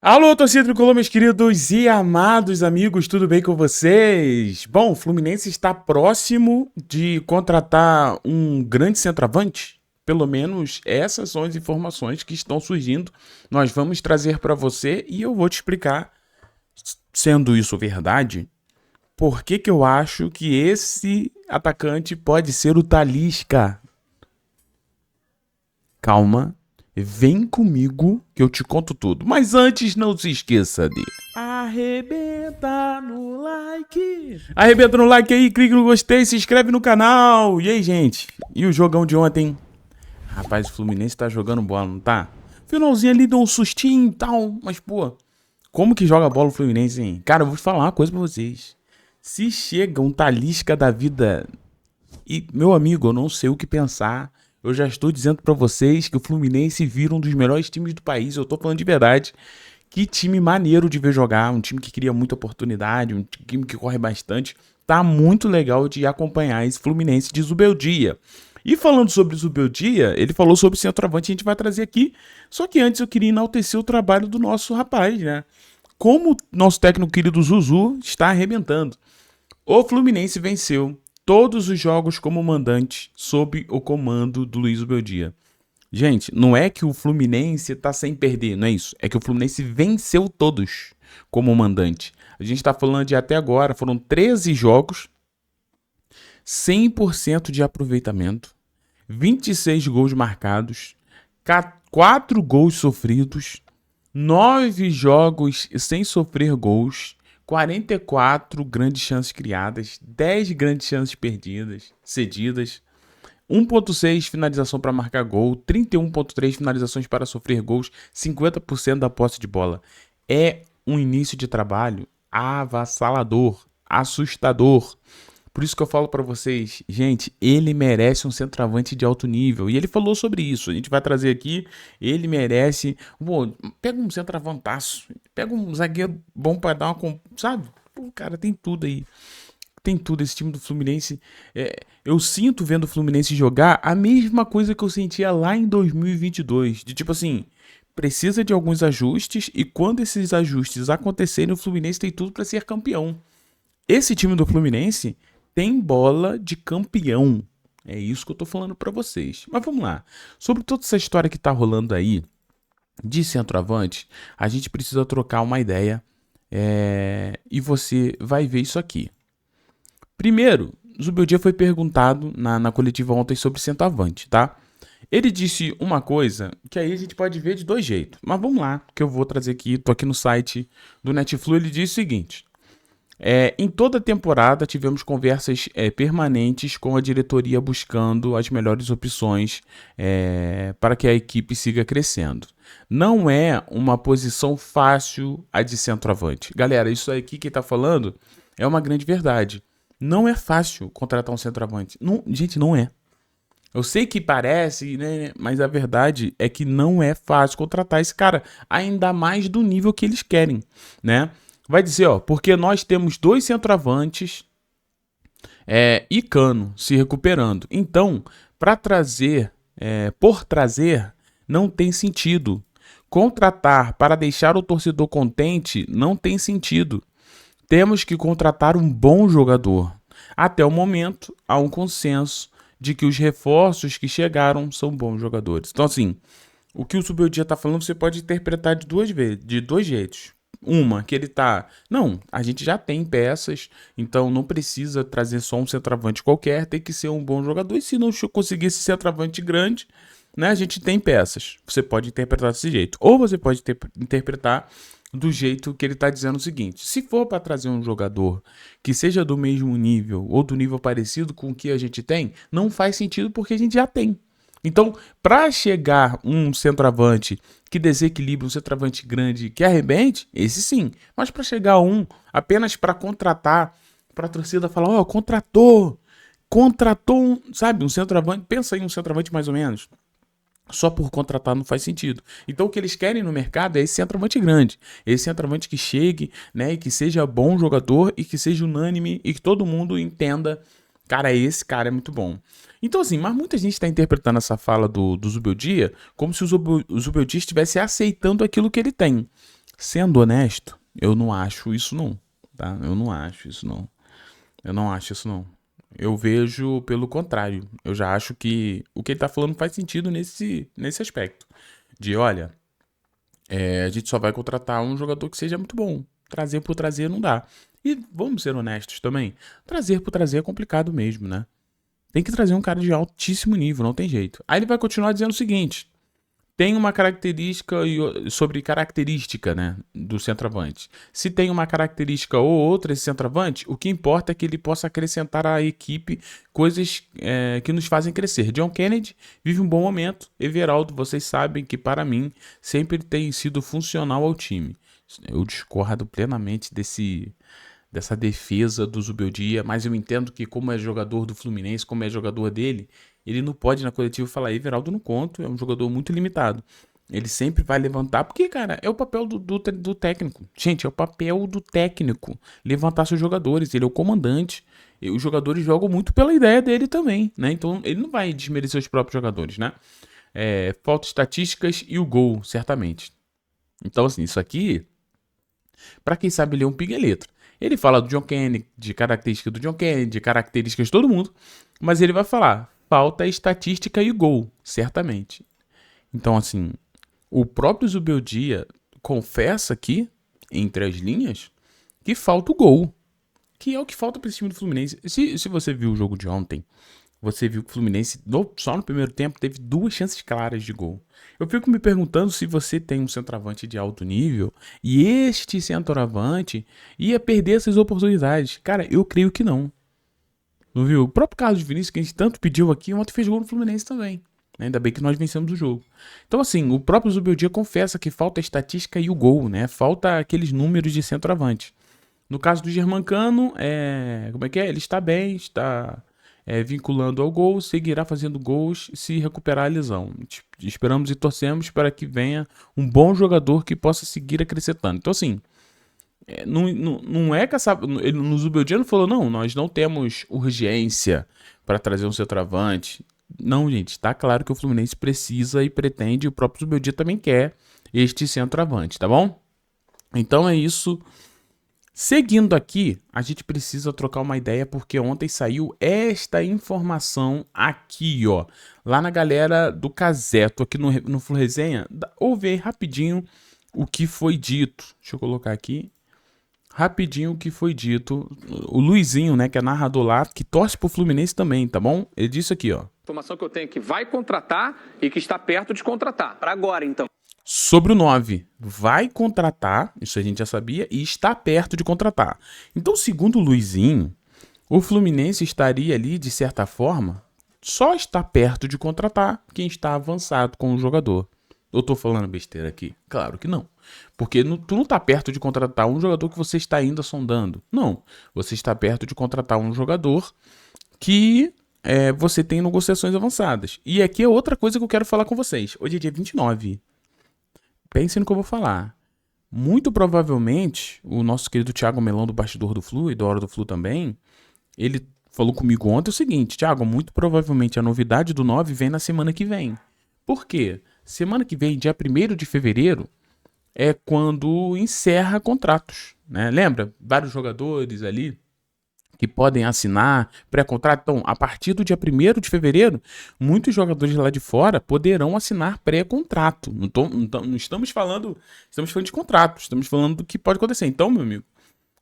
Alô, torcida tricolor, meus queridos e amados amigos, tudo bem com vocês? Bom, o Fluminense está próximo de contratar um grande centroavante. Pelo menos essas são as informações que estão surgindo. Nós vamos trazer para você e eu vou te explicar, sendo isso verdade, por que eu acho que esse atacante pode ser o Talisca. Calma. Vem comigo que eu te conto tudo. Mas antes, não se esqueça de arrebenta no like. Arrebenta no like aí, clique no gostei, se inscreve no canal. E aí, gente? E o jogão de ontem? Rapaz, o Fluminense tá jogando bola, não tá? Finalzinho ali deu um sustinho e tal. Mas, pô, como que joga bola o Fluminense, hein? Cara, eu vou falar uma coisa pra vocês. Se chega um Talisca da vida... E, meu amigo, eu não sei o que pensar. Eu já estou dizendo pra vocês que o Fluminense vira um dos melhores times do país. Eu tô falando de verdade. Que time maneiro de ver jogar. Um time que cria muita oportunidade. Um time que corre bastante. Tá muito legal de acompanhar esse Fluminense de Zubeldia. E falando sobre Zubeldia, ele falou sobre o centroavante. A gente vai trazer aqui. Só que antes eu queria enaltecer o trabalho do nosso rapaz, né? Como o nosso técnico querido Zuzu está arrebentando. O Fluminense venceu todos os jogos como mandante sob o comando do Luiz Zubeldia. Gente, não é que o Fluminense tá sem perder, não é isso. É que o Fluminense venceu todos como mandante. A gente tá falando de até agora, foram 13 jogos, 100% de aproveitamento, 26 gols marcados, 4 gols sofridos, 9 jogos sem sofrer gols, 44 grandes chances criadas, 10 grandes chances perdidas, cedidas, 1.6 finalização para marcar gol, 31.3 finalizações para sofrer gols, 50% da posse de bola. É um início de trabalho avassalador, assustador. Por isso que eu falo para vocês, gente, ele merece um centroavante de alto nível. E ele falou sobre isso, a gente vai trazer aqui, ele merece... Pô, pega um centroavantaço, pega um zagueiro bom para dar uma... Sabe? Pô, cara, tem tudo aí. Tem tudo, esse time do Fluminense. Eu sinto vendo o Fluminense jogar a mesma coisa que eu sentia lá em 2022. De tipo assim, precisa de alguns ajustes e quando esses ajustes acontecerem, o Fluminense tem tudo para ser campeão. Esse time do Fluminense tem bola de campeão. É isso que eu tô falando para vocês. Mas vamos lá. Sobre toda essa história que tá rolando aí de centroavante, a gente precisa trocar uma ideia e você vai ver isso aqui. Primeiro, Zubeldia foi perguntado na coletiva ontem sobre centroavante, tá? Ele disse uma coisa que aí a gente pode ver de dois jeitos. Mas vamos lá, que eu vou trazer aqui, tô aqui no site do Netflu, ele disse o seguinte... em toda a temporada tivemos conversas permanentes com a diretoria buscando as melhores opções para que a equipe siga crescendo. Não é uma posição fácil a de centroavante. Galera, isso aqui que está falando é uma grande verdade. Não é fácil contratar um centroavante. Não, gente, não é. Eu sei que parece, né? Mas a verdade é que não é fácil contratar esse cara, ainda mais do nível que eles querem, né? Vai dizer, ó, porque nós temos 2 centroavantes e Cano se recuperando. Então, por trazer, não tem sentido. Contratar para deixar o torcedor contente não tem sentido. Temos que contratar um bom jogador. Até o momento, há um consenso de que os reforços que chegaram são bons jogadores. Então, assim, o que o Zubeldia está falando, você pode interpretar de dois jeitos. Uma, que ele tá... Não, a gente já tem peças, então não precisa trazer só um centroavante qualquer, tem que ser um bom jogador. E se não conseguir esse centroavante grande, né, a gente tem peças. Você pode interpretar desse jeito. Ou você pode interpretar do jeito que ele tá dizendo o seguinte: se for para trazer um jogador que seja do mesmo nível ou do nível parecido com o que a gente tem, não faz sentido porque a gente já tem. Então, para chegar um centroavante que desequilibre, um centroavante grande que arrebente, esse sim. Mas para chegar apenas para contratar, para a torcida falar, ó, contratou sabe, um centroavante, pensa em um centroavante mais ou menos. Só por contratar não faz sentido. Então o que eles querem no mercado é esse centroavante grande. Esse centroavante que chegue, né, e que seja bom jogador e que seja unânime e que todo mundo entenda Cara, esse cara é muito bom. Então, assim, mas muita gente está interpretando essa fala do Zubeldia como se o Zubeldia estivesse aceitando aquilo que ele tem. Sendo honesto, eu não acho isso não, tá? Eu não acho isso não. Eu não acho isso não. Eu vejo pelo contrário. Eu já acho que o que ele tá falando faz sentido nesse aspecto. De, olha, a gente só vai contratar um jogador que seja muito bom. Trazer por trazer não dá. E vamos ser honestos também. Trazer por trazer é complicado mesmo, né? Tem que trazer um cara de altíssimo nível, não tem jeito. Aí ele vai continuar dizendo o seguinte: tem uma característica sobre característica, né, do centroavante. Se tem uma característica ou outra esse centroavante, o que importa é que ele possa acrescentar à equipe coisas que nos fazem crescer. John Kennedy vive um bom momento. Everaldo, vocês sabem que para mim sempre tem sido funcional ao time. Eu discordo plenamente dessa defesa do Zubeldia, mas eu entendo que como é jogador do Fluminense, como é jogador dele, ele não pode na coletiva falar, Everaldo não conto, é um jogador muito limitado. Ele sempre vai levantar, porque, cara, é o papel do técnico. Gente, é o papel do técnico levantar seus jogadores, ele é o comandante. E os jogadores jogam muito pela ideia dele também, né? Então ele não vai desmerecer os próprios jogadores, né? Falta estatísticas e o gol, certamente. Então, assim, isso aqui, pra quem sabe ler um pinga é letra. Ele fala do John Kennedy, de características do John Kennedy, de características de todo mundo, mas ele vai falar, falta estatística e gol, certamente. Então, assim, o próprio Zubeldia confessa aqui, entre as linhas, que falta o gol, que é o que falta para esse time do Fluminense. Se você viu o jogo de ontem, você viu que o Fluminense, só no primeiro tempo, teve 2 chances claras de gol. Eu fico me perguntando se você tem um centroavante de alto nível e este centroavante ia perder essas oportunidades. Cara, eu creio que não. Não viu? O próprio Carlos Vinícius, que a gente tanto pediu aqui, ontem fez gol no Fluminense também. Ainda bem que nós vencemos o jogo. Então, assim, o próprio Zubeldia confessa que falta a estatística e o gol, né? Falta aqueles números de centroavante. No caso do Germancano, como é que é? Ele está bem, está vinculando ao gol, seguirá fazendo gols se recuperar a lesão. Esperamos e torcemos para que venha um bom jogador que possa seguir acrescentando. Então, assim, não é que no Zubeldia não falou, não, nós não temos urgência para trazer um centroavante. Não, gente, tá claro que o Fluminense precisa e pretende, o próprio Zubeldia também quer este centroavante, tá bom? Então é isso. Seguindo aqui, a gente precisa trocar uma ideia porque ontem saiu esta informação aqui, ó. Lá na galera do Caseto, aqui no Flu Resenha, ouve aí rapidinho o que foi dito. Deixa eu colocar aqui. Rapidinho o que foi dito. O Luizinho, né, que é narrador lá, que torce pro Fluminense também, tá bom? Ele disse aqui, ó. Informação que eu tenho é que vai contratar e que está perto de contratar. Para agora, então. Sobre o 9, vai contratar, isso a gente já sabia, e está perto de contratar. Então, segundo o Luizinho, o Fluminense estaria ali, de certa forma, só está perto de contratar quem está avançado com o jogador. Eu tô falando besteira aqui? Claro que não. Porque tu não tá perto de contratar um jogador que você está ainda sondando. Não. Você está perto de contratar um jogador que você tem negociações avançadas. E aqui é outra coisa que eu quero falar com vocês. Hoje é dia 29. Pensem no que eu vou falar. Muito provavelmente, o nosso querido Thiago Melão do Bastidor do Flu e da Hora do Flu também, ele falou comigo ontem o seguinte, Thiago, muito provavelmente a novidade do 9 vem na semana que vem. Por quê? Semana que vem, dia 1º de fevereiro, é quando encerra contratos, né? Lembra? Vários jogadores ali que podem assinar pré-contrato. Então, a partir do dia 1º de fevereiro, muitos jogadores lá de fora poderão assinar pré-contrato. Não estamos falando de contrato, estamos falando do que pode acontecer. Então, meu amigo,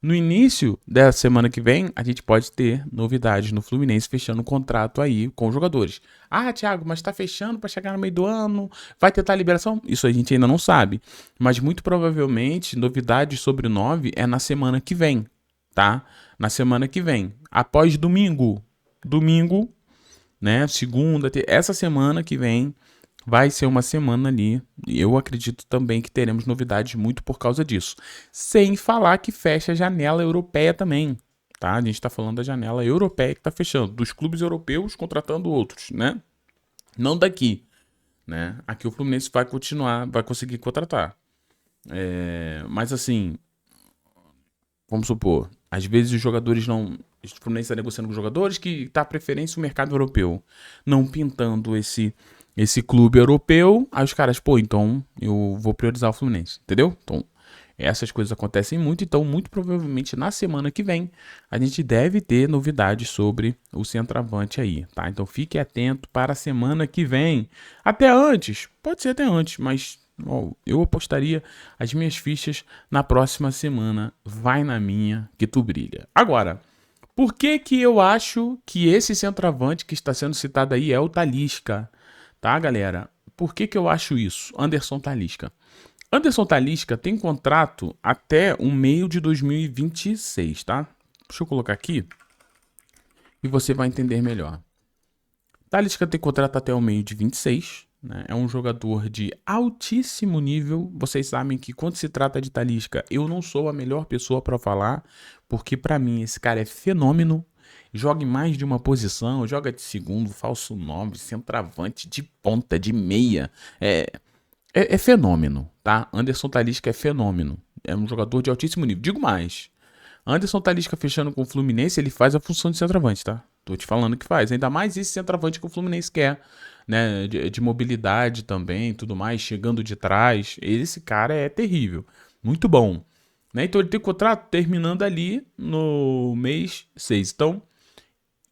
no início da semana que vem, a gente pode ter novidades no Fluminense fechando um contrato aí com os jogadores. Ah, Thiago, mas tá fechando para chegar no meio do ano, vai tentar a liberação? Isso a gente ainda não sabe. Mas muito provavelmente, novidades sobre o 9 é na semana que vem, tá? Na semana que vem. Após domingo, né? Segunda, essa semana que vem vai ser uma semana ali. E eu acredito também que teremos novidades muito por causa disso. Sem falar que fecha a janela europeia também, tá? A gente está falando da janela europeia que está fechando. Dos clubes europeus contratando outros, né? Não daqui, né? Aqui o Fluminense vai continuar, vai conseguir contratar. Mas assim, vamos supor, às vezes os jogadores não O Fluminense está negociando com jogadores que tá preferência o mercado europeu. Não pintando esse clube europeu, aí os caras, pô, então eu vou priorizar o Fluminense, entendeu? Então, essas coisas acontecem muito, então muito provavelmente na semana que vem a gente deve ter novidades sobre o centroavante aí, tá? Então fique atento para a semana que vem. Até antes, pode ser até antes, mas ó, eu apostaria as minhas fichas na próxima semana. Vai na minha que tu brilha. Agora, por que que eu acho que esse centroavante que está sendo citado aí é o Talisca? Tá, galera? Por que que eu acho isso? Anderson Talisca. Anderson Talisca tem contrato até o meio de 2026, tá? Deixa eu colocar aqui e você vai entender melhor. Talisca tem contrato até o meio de 26, né? É um jogador de altíssimo nível. Vocês sabem que quando se trata de Talisca, eu não sou a melhor pessoa para falar, porque para mim esse cara é fenômeno. Joga em mais de uma posição, joga de segundo, falso 9, centroavante, de ponta, de meia. É fenômeno, tá? Anderson Talisca é fenômeno. É um jogador de altíssimo nível. Digo mais. Anderson Talisca fechando com o Fluminense, ele faz a função de centroavante, tá? Tô te falando que faz. Ainda mais esse centroavante que o Fluminense quer, né? De mobilidade também, tudo mais, chegando de trás. Esse cara é terrível. Muito bom. Né? Então ele tem contrato terminando ali no mês 6. Então,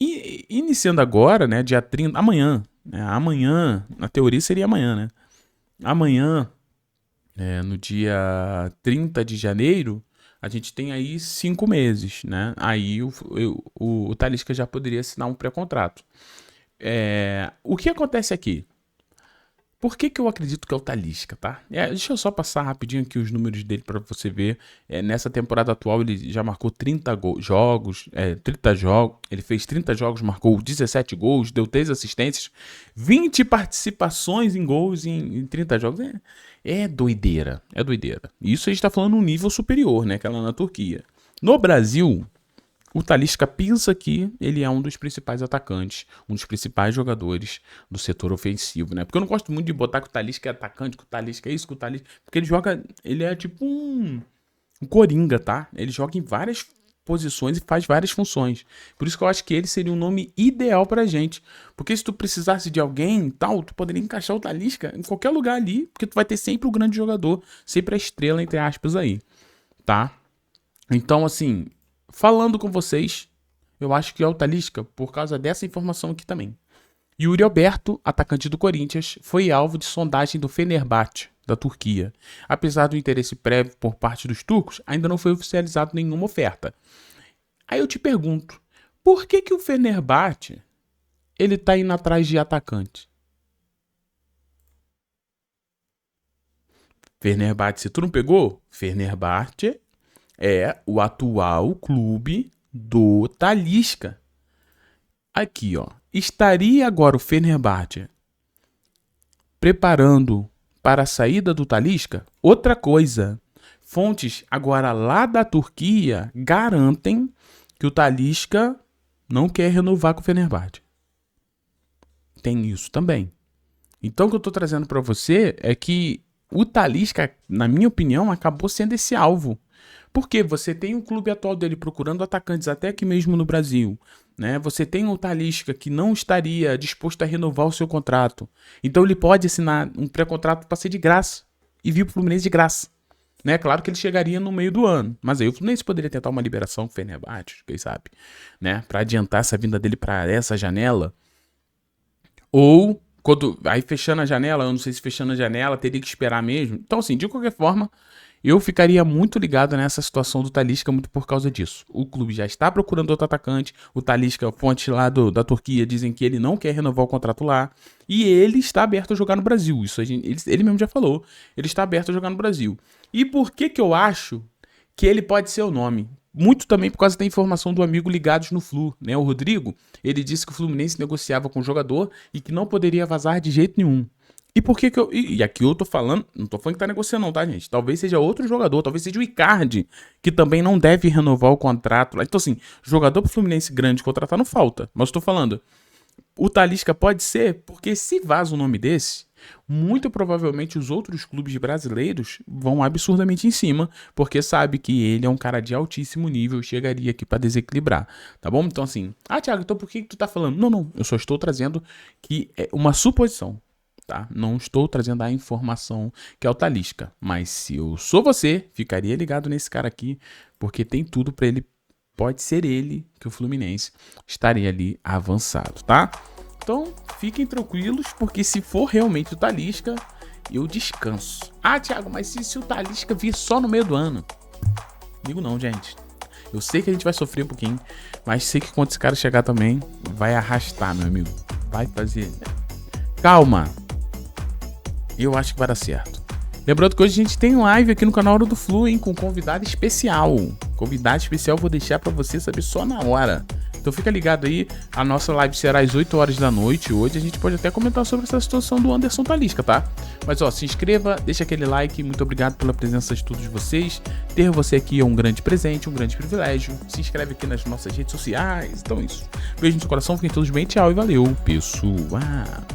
iniciando agora, né? Dia 30, amanhã. Né? Amanhã, na teoria seria amanhã, né? Amanhã, no dia 30 de janeiro, a gente tem aí 5 meses, né? Aí o Talisca já poderia assinar um pré-contrato. O que acontece aqui? Por que que eu acredito que é o Talisca, tá? Deixa eu só passar rapidinho aqui os números dele para você ver. Nessa temporada atual ele já marcou 30 jogos, 30 jogos, ele fez 30 jogos, marcou 17 gols, deu 3 assistências, 20 participações em gols em 30 jogos. É doideira, é doideira. Isso a gente tá falando um nível superior, né, que é lá na Turquia. No Brasil, o Talisca pensa que ele é um dos principais atacantes, um dos principais jogadores do setor ofensivo, né? Porque eu não gosto muito de botar que o Talisca é atacante, que o Talisca é isso, que o Talisca... Porque ele é tipo um coringa, tá? Ele joga em várias posições e faz várias funções. Por isso que eu acho que ele seria um nome ideal pra gente. Porque se tu precisasse de alguém e tal, tu poderia encaixar o Talisca em qualquer lugar ali, porque tu vai ter sempre o grande jogador, sempre a estrela, entre aspas, aí, tá? Então, assim... Falando com vocês, eu acho que é o Talisca por causa dessa informação aqui também. Yuri Alberto, atacante do Corinthians, foi alvo de sondagem do Fenerbahçe, da Turquia. Apesar do interesse prévio por parte dos turcos, ainda não foi oficializado nenhuma oferta. Aí eu te pergunto, por que que o Fenerbahçe ele tá indo atrás de atacante? Fenerbahçe, se tu não pegou? Fenerbahçe é o atual clube do Talisca. Aqui, ó. Estaria agora o Fenerbahçe preparando para a saída do Talisca? Outra coisa. Fontes agora lá da Turquia garantem que o Talisca não quer renovar com o Fenerbahçe. Tem isso também. Então o que eu estou trazendo para você é que o Talisca, na minha opinião, acabou sendo esse alvo. Porque você tem o clube atual dele procurando atacantes até aqui mesmo no Brasil, né? Você tem o Talisca que não estaria disposto a renovar o seu contrato. Então ele pode assinar um pré-contrato para ser de graça e vir para o Fluminense de graça. Né? Claro que ele chegaria no meio do ano, mas aí o Fluminense poderia tentar uma liberação com o Fenerbahçe, quem sabe, né? Para adiantar essa vinda dele para essa janela. Ou aí fechando a janela, eu não sei se fechando a janela teria que esperar mesmo. Então assim, de qualquer forma, eu ficaria muito ligado nessa situação do Talisca muito por causa disso. O clube já está procurando outro atacante. O Talisca, fonte lá da Turquia, dizem que ele não quer renovar o contrato lá. E ele está aberto a jogar no Brasil. Isso ele mesmo já falou. Ele está aberto a jogar no Brasil. E por que que eu acho que ele pode ser o nome? Muito também por causa da informação do amigo Ligados no Flu, né? O Rodrigo, ele disse que o Fluminense negociava com o jogador e que não poderia vazar de jeito nenhum. E por que que eu... E aqui eu tô falando... Não tô falando que tá negociando não, tá, gente? Talvez seja outro jogador. Talvez seja o Icardi, que também não deve renovar o contrato. Então, assim, jogador pro Fluminense grande contratar não falta. Mas eu tô falando... O Talisca pode ser... Porque se vaza o nome desse... muito provavelmente os outros clubes brasileiros vão absurdamente em cima, porque sabe que ele é um cara de altíssimo nível e chegaria aqui para desequilibrar, tá bom? Então assim, Thiago, então por que tu tá falando? Não, eu só estou trazendo que é uma suposição, tá? Não estou trazendo a informação que é o Talisca, mas se eu sou você, ficaria ligado nesse cara aqui, porque tem tudo para ele, pode ser ele que o Fluminense estaria ali avançado, tá? Então, fiquem tranquilos, porque se for realmente o Talisca, eu descanso. Thiago, mas se o Talisca vir só no meio do ano? Digo não, gente. Eu sei que a gente vai sofrer um pouquinho, mas sei que quando esse cara chegar também, vai arrastar, meu amigo. Vai fazer... Calma. Eu acho que vai dar certo. Lembrando que hoje a gente tem live aqui no canal Hora do Flu, hein, com convidado especial. Convidado especial vou deixar pra você saber só na hora. Então fica ligado aí, a nossa live será às 8 horas da noite hoje. A gente pode até comentar sobre essa situação do Anderson Talisca, tá? Mas ó, se inscreva, deixa aquele like, muito obrigado pela presença de todos vocês. Ter você aqui é um grande presente, um grande privilégio. Se inscreve aqui nas nossas redes sociais. Então é isso. Beijo no seu coração, fiquem todos bem, tchau e valeu, pessoal.